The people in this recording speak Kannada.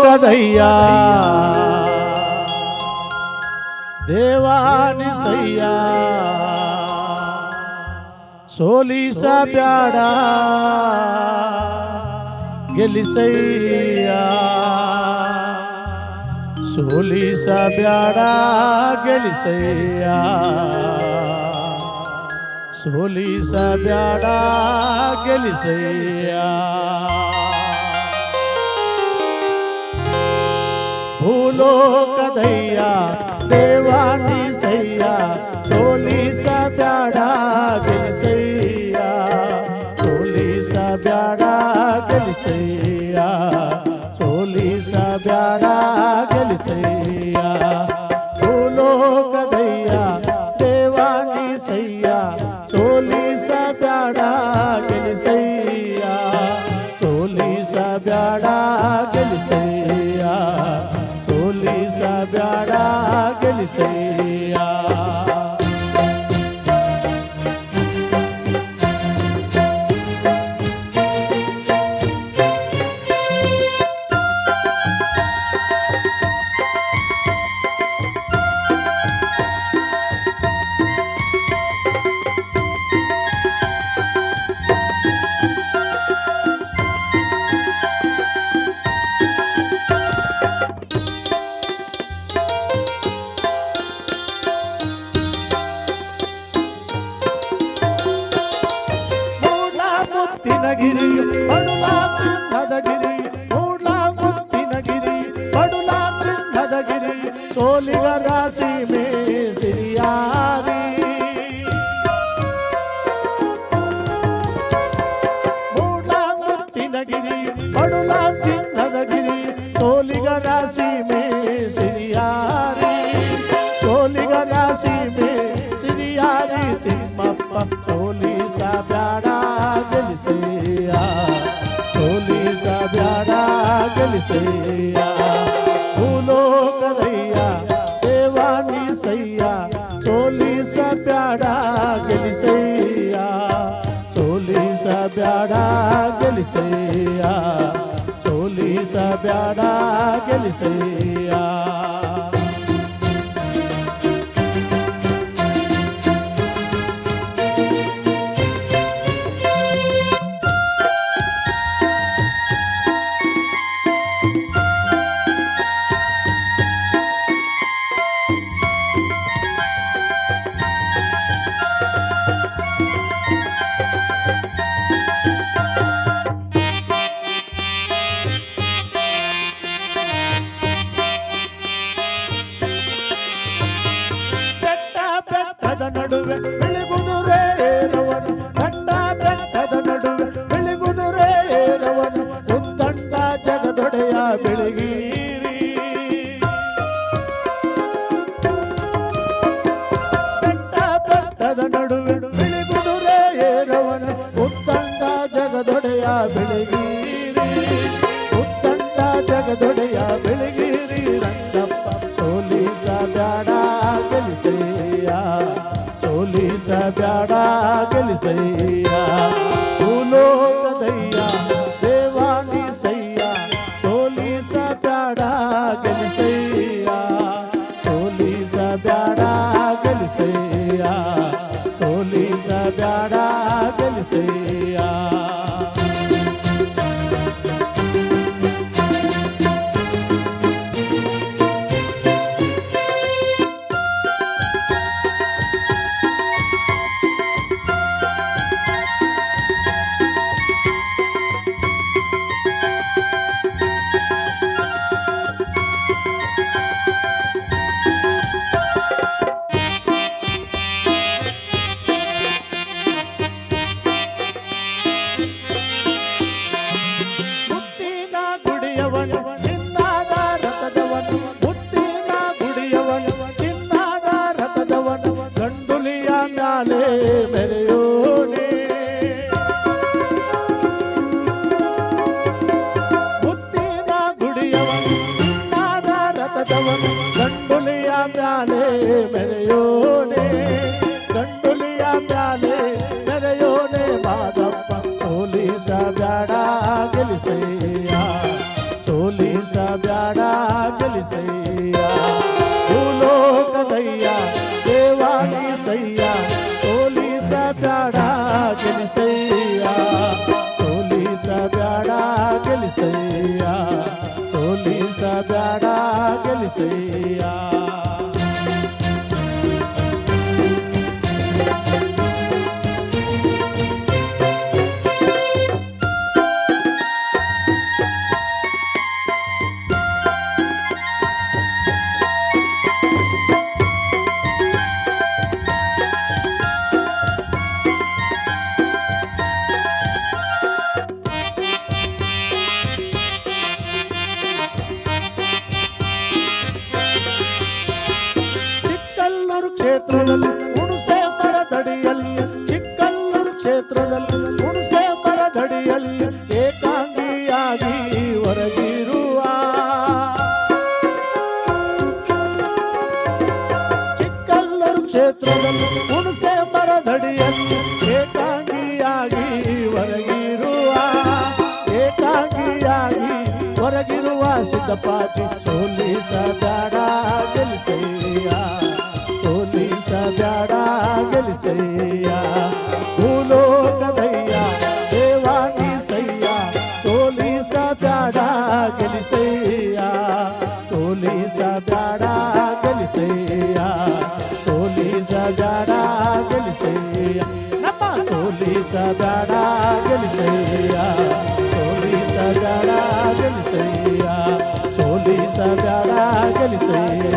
ಕದಯ್ಯ ದೇವಾನಿಸಯ್ಯ ಸೋಲಿಸ ಬ್ಯಾಡ ಗೆಲಿಸಯ್ಯ ಸೋಲಿಸ ಬ್ಯಾಡ ಗೆಲಿಸಯ್ಯ ಸೋಲಿಸ ಬ್ಯಾಡ ಗೆಲಿಸಯ್ಯ ಭೂಲೋಕದಯ್ಯ ದೇವಾನಿಸಯ್ಯ ಸೋಲಿಸ ಬ್ಯಾಡ ಗೆಲಿಸಯ್ಯ ಸೋಲಿಸ ಬ್ಯಾಡ ಗೆಲಿಸಯ್ಯ ಸೋಲಿಸ ಬ್ಯಾಡ ಗೆಲಿಸಯ್ಯ ಭೂಲೋಕದಯ್ಯ ದೇವಾನಿಸಯ್ಯ ಸೋಲಿಸ ಬ್ಯಾಡ ಗೆಲಿಸಯ್ಯ ಸೋಲಿಸ ಬ್ಯಾಡ ಗೆಲಿಸಯ್ಯ ಸೋಲಿಸ ಬ್ಯಾಡ ಗೆಲಿಸಯ್ಯ ಮುತ್ತಿನಗಿರಿಯು ಪಡುಲಾ ಸಿಂಹದಗಿರಿಯು ಮೂಡ್ಲಾ ಮುತ್ತಿನಗಿರಿಯು ಪಡುಲಾ ಸಿಂಹದಗಿರಿಯು ಸೋಲಿಗರ ಸೀಮೆ ಸಿರಿಯಾರಿ ಮೂಡ್ಲಾ ಮುತ್ತಿನಗಿರಿಯು ಪಡುಲಾ ಸಿಂಹದಗಿರಿಯು ಸೋಲಿಗರ ಸೀಮೆ ಸಿರಿಯಾರಿ ಸೋಲಿಗರ ಸೀಮೆ ಸಿರಿಯಾರಿ ತಿಮ್ಮಪ್ಪ ಸೋಲಿಸ ಬ್ಯಾಡ ಗೆಲಿಸಯ್ಯ ಸೋಲಿಸ ಬ್ಯಾಡ ಗೆಲಿಸಯ್ಯ ಭೂಲೋಕದಯ್ಯ ದೇವಾನಿಸಯ್ಯ ಸೋಲಿಸ ಬ್ಯಾಡ ಗೆಲಿಸಯ್ಯ ಸೋಲಿಸ ಬ್ಯಾಡ ಗೆಲಿಸಯ್ಯ ಸೋಲಿಸ ಬ್ಯಾಡ ಗೆಲಿಸಯ್ಯ ನಡುವೆ ಬೆಳೆಗುದುರೆ ಏರವನು ಗಂಡ ಬೆಟ್ಟದ ನಡುವೆ ಬೆಳೆಗುದುರೆ ಏರವನು ಉತ್ತಂಡ ಜಗದೊಡೆಯ ಬೆಳಗಿರಿ ಬೆಟ್ಟ ಬೆಟ್ಟದ ನಡುವೆ ಬೆಳೆಗುದುರೆ ಏರವನು ಉತ್ತಂಡ ಜಗದೊಡೆಯ ಬೆಳಗಿರಿ ಉತ್ತಂಡ ಜಗದೊಡೆಯ ಬೆಳಗಿರಿ ರಂಗಪ್ಪ ಸೋಲಿಸ ಬ್ಯಾಡ ಗೆಲಿಸಯ್ಯ ಸೋಲಿಸ ಬ್ಯಾಡ ಗೆಲಿಸಯ್ಯ ಭೂಲೋಕದಯ್ಯ ದೇವಾನಿಸಯ್ಯ ಸೋಲಿಸ ಬ್ಯಾಡ ಗೆಲಿಸಯ್ಯ ಸೋಲಿಸ ಬ್ಯಾಡ ಗೆಲಿಸಯ್ಯ ಸೋಲಿಸ ಬ್ಯಾಡ ಗೆಲಿಸಯ್ಯ ಚಿನ್ನಾದ ರಥದವನು ಮುತ್ತಿನ ಗುಡಿಯವನು ಚಿನ್ನಾದ ರಥದವನು ಗಂಡುಲಿಯ ಮ್ಯಾಲೆ ಮೆರೆಯೋನೆ ಮುತ್ತಿನ ಗುಡಿಯವನು ಚಿನ್ನಾದ ರಥದವನು ಗಂಡುಲಿಯ ಮ್ಯಾಲೆ ಮೆರೆಯೋನೆ ಗಂಡುಲಿಯ ಮ್ಯಾಲೆ ಮೆರೆಯೋನೆ ಮಾದಪ್ಪ ಸೋಲಿಸ ಬ್ಯಾಡ ಗೆಲಿಸಯ್ಯ ಸೋಲಿಸ ಬ್ಯಾಡ ಗೆಲಿಸಯ್ಯ ಭೂಲೋಕದಯ್ಯ ದೇವಾನಿ ಸಯ್ಯ ಸೋಲಿಸ ಬ್ಯಾಡ ಗೆಲಿಸಯ್ಯ ಸೋಲಿಸ ಬ್ಯಾಡ ಗೆಲಿಸಯ್ಯ ಸೋಲಿಸ ಬ್ಯಾಡ ಗೆಲಿಸಯ್ಯ ಕ್ಷೇತ್ರದಲ್ಲಿ ಹುಣಸೆ ಮರದಡಿಯಲ್ಲಿ ಚಿಕ್ಕಲ್ಲೂರು ಕ್ಷೇತ್ರದಲ್ಲಿ ಹುಣಸೆ ಮರದಡಿಯಲ್ಲಿ ಏಕಾಂಗಿಯಾಗಿ ಹೊರಗಿರುವ ಚಿಕ್ಕಲ್ಲೂರು ಕ್ಷೇತ್ರದಲ್ಲಿ ಹುಣಸೆ ಮರದಡಿಯಲ್ಲಿ ಏಕಾಂಗಿಯಾಗಿ ಹೊರಗಿರುವ ಏಕಾಂಗಿಯಾಗಿ ಹೊರಗಿರುವ ಸಿದ್ದಪ್ಪಾಜಿ ಸೋಲಿಸ ಬ್ಯಾಡ ಗೆಲಿಸಯ್ಯ ಸೋಲಿಸ ಬ್ಯಾಡ ಗೆಲಿಸಯ್ಯ ಭೂಲೋಕದಯ್ಯ ದೇವಾನಿ ಸಯ್ಯ ಸೋಲಿಸ ಬ್ಯಾಡ ಗೆಲಿಸಯ್ಯ ಸೋಲಿಸ ಬ್ಯಾಡ ಗೆಲಿಸಯ್ಯ ಸೋಲಿಸ ಬ್ಯಾಡ ಗೆಲಿಸಯ್ಯ ನಮ್ಮ ಸೋಲಿಸ ಬ್ಯಾಡ ಗೆಲಿಸಯ್ಯ ಸೋಲಿಸ ಬ್ಯಾಡ ಗೆಲಿಸಯ್ಯ ಸೋಲಿಸ ಬ್ಯಾಡ ಗೆಲಿಸಯ್ಯ